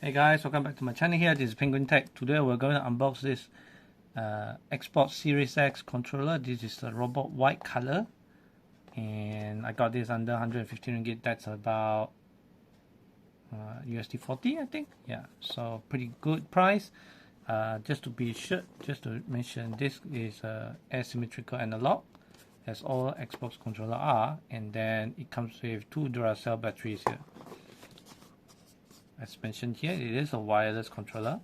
Hey guys, welcome back to my channel here. This is Penguin Tech. Today we're going to unbox this Xbox Series X controller. This is the robot white color, and I got this under 150 ringgit. That's about USD 40, I think. Yeah, so pretty good price. Just to be sure, just to mention, this is asymmetrical analog, as all Xbox controller are, and then it comes with two Duracell batteries here. As mentioned here, it is a wireless controller.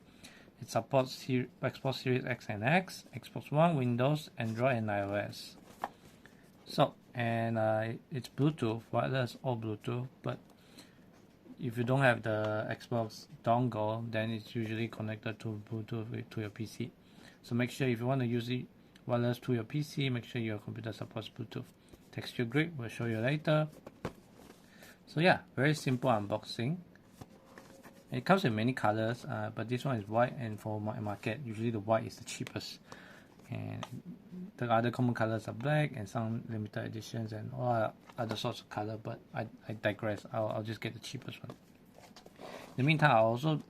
It supports Xbox Series X and X, Xbox One, Windows, Android, and iOS. So, and it's Bluetooth, wireless or Bluetooth. But if you don't have the Xbox dongle, then it's usually connected to Bluetooth to your PC. So make sure if you want to use it wireless to your PC, make sure your computer supports Bluetooth. Texture grip, we'll show you later. So yeah, very simple unboxing. It comes in many colors, but this one is white, and for my market, usually the white is the cheapest. And the other common colors are black and some limited editions and all other sorts of color, but I digress. I'll just get the cheapest one. In the meantime,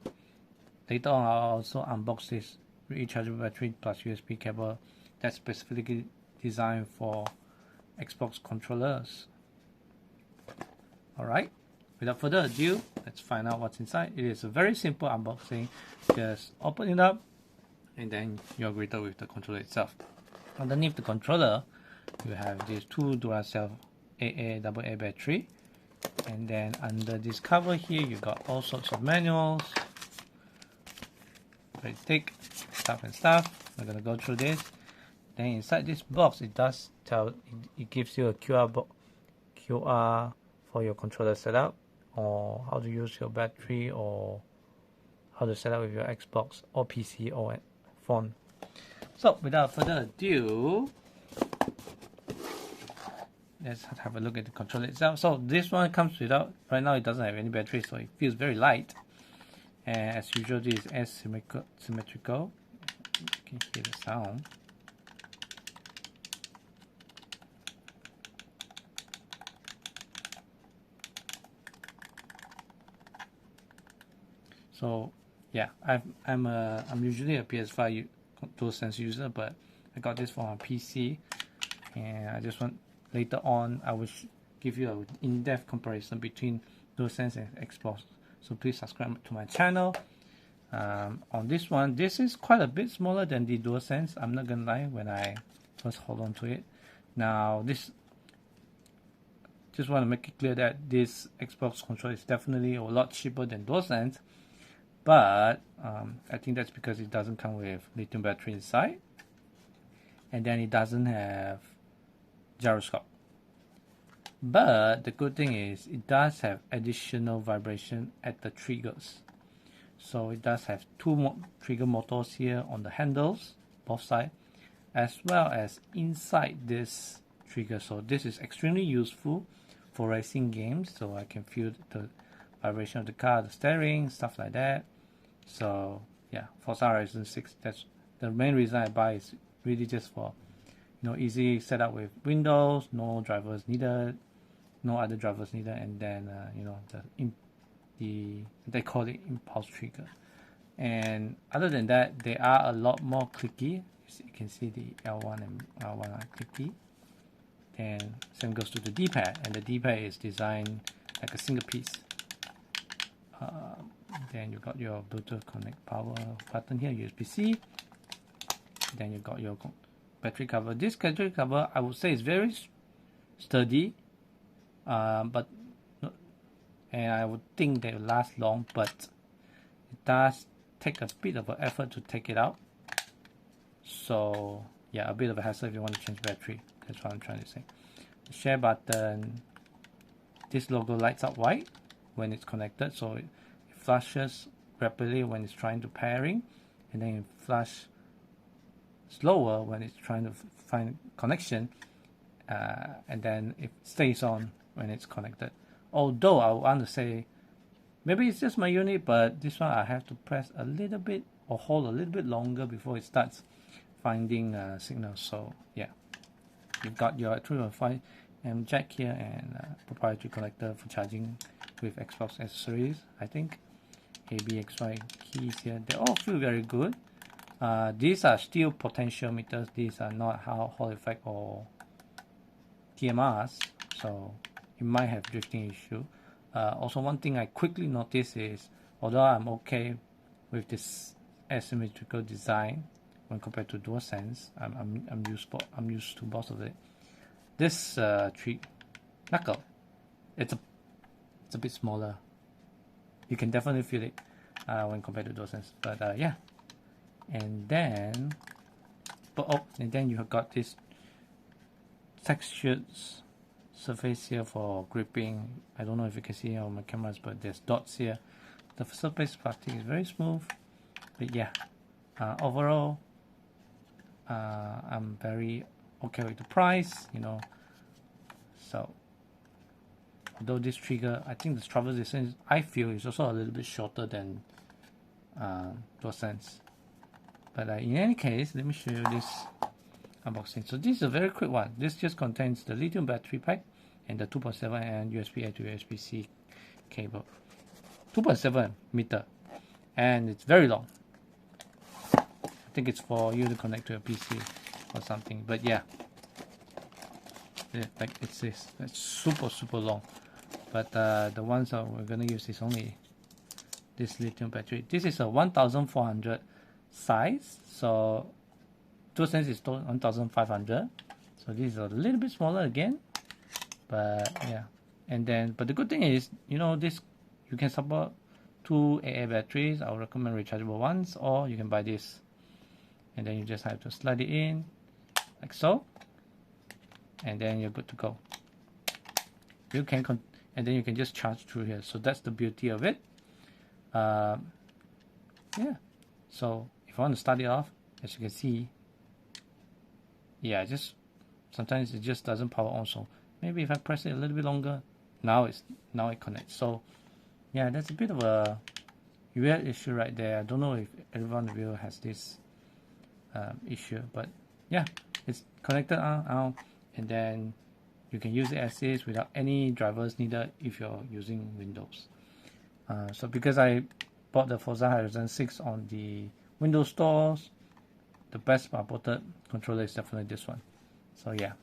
later on I'll also unbox this rechargeable battery plus USB cable that's specifically designed for Xbox controllers. Alright. Without further ado, let's find out what's inside. It is a very simple unboxing. Just open it up and then you're greeted with the controller itself. Underneath the controller, you have these two Duracell AA AA battery. And then under this cover here, you got all sorts of manuals. Very thick stuff and stuff. We're gonna go through this. Then inside this box, it does tell, it gives you a QR for your controller setup, or how to use your battery, or how to set up with your Xbox or PC or phone. So without further ado, let's have a look at the controller itself. So this one comes without, right now it doesn't have any battery, so it feels very light. And as usual, this is asymmetrical. You can hear the sound. So yeah, I'm usually a PS5 DualSense user, but I got this for my PC, and I just want, later on I will give you an in-depth comparison between DualSense and Xbox. So please subscribe to my channel. On this one, this is quite a bit smaller than the DualSense. I'm not gonna lie, when I first hold on to it. Now this, just want to make it clear that this Xbox controller is definitely a lot cheaper than DualSense. But I think that's because it doesn't come with lithium battery inside, and then it doesn't have gyroscope. But the good thing is it does have additional vibration at the triggers. So it does have two trigger motors here on the handles, both sides, as well as inside this trigger. So this is extremely useful for racing games, so I can feel the vibration of the car, the steering, stuff like that. So yeah, Forza Horizon 6, that's the main reason I buy, is really just for, easy setup with Windows, no drivers needed, no other drivers needed, and then they call it impulse trigger. And other than that, they are a lot more clicky. You can see the L1 and R1 are clicky. Then same goes to the D-pad, and the D-pad is designed like a single piece. Then you got your Bluetooth connect power button here, USB-C. Then you got your battery cover. This battery cover, I would say, is very sturdy, and I would think they will last long, but it does take a bit of an effort to take it out. So yeah, a bit of a hassle if you want to change battery. That's what I'm trying to say. The share button, this logo lights up white when it's connected, so it flashes rapidly when it's trying to pairing, and then it flash slower when it's trying to find connection, and then it stays on when it's connected. Although I want to say, maybe it's just my unit, but this one I have to press a little bit or hold a little bit longer before it starts finding signals. So yeah, you've got your 3.5mm jack here, and proprietary connector for charging with Xbox accessories, I think. ABXY keys here. They all feel very good. These are still potentiometers. These are not Hall effect or TMRs, so you might have drifting issue. Also, one thing I quickly noticed is, although I'm okay with this asymmetrical design when compared to DualSense, I'm used to both of it. This tree knuckle, it's a bit smaller. You can definitely feel it when compared to DualSense. But yeah, and then you have got this textured surface here for gripping. I don't know if you can see on my cameras, but there's dots here. The surface plastic is very smooth. But yeah, overall, I'm very okay with the price, you know. So although this trigger, I think the travel distance I feel is also a little bit shorter than DualSense. But in any case, let me show you this unboxing. So this is a very quick one. This just contains the lithium battery pack and the 2.7 and USB-A to USB-C cable. 2.7 meter, and it's very long. I think it's for you to connect to a PC or something. But yeah, like it's this. It's super long. But the ones that we're gonna use is only this lithium battery. This is a 1400 size, so DualSense is 1500. So this is a little bit smaller again. But yeah, and then but the good thing is, you know, this you can support 2 AA batteries. I would recommend rechargeable ones, or you can buy this, and then you just have to slide it in like so, and then you're good to go. You can and then you can just charge through here. So that's the beauty of it. Yeah. So if I want to start it off, as you can see, yeah, just sometimes it just doesn't power on. So maybe if I press it a little bit longer, now it connects. So yeah, that's a bit of a weird issue right there. I don't know if everyone of you has this issue, but yeah, it's connected out, and then you can use it as is without any drivers needed if you're using Windows. So because I bought the Forza Horizon 6 on the Windows stores, the best supported controller is definitely this one. So yeah,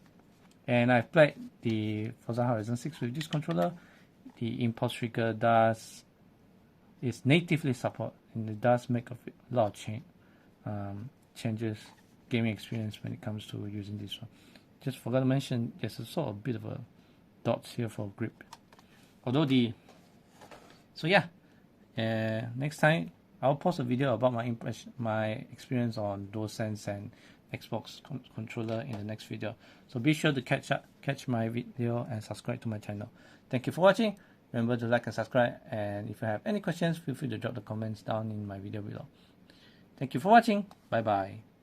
and I've played the Forza Horizon 6 with this controller. The impulse trigger is natively support, and it does make a lot of changes gaming experience when it comes to using this one. Just forgot to mention, there's also a bit of a dots here for grip. Although so yeah, next time I'll post a video about my experience on DualSense and Xbox controller in the next video. So be sure to catch my video and subscribe to my channel. Thank you for watching. Remember to like and subscribe, and if you have any questions, feel free to drop the comments down in my video below. Thank you for watching. Bye bye.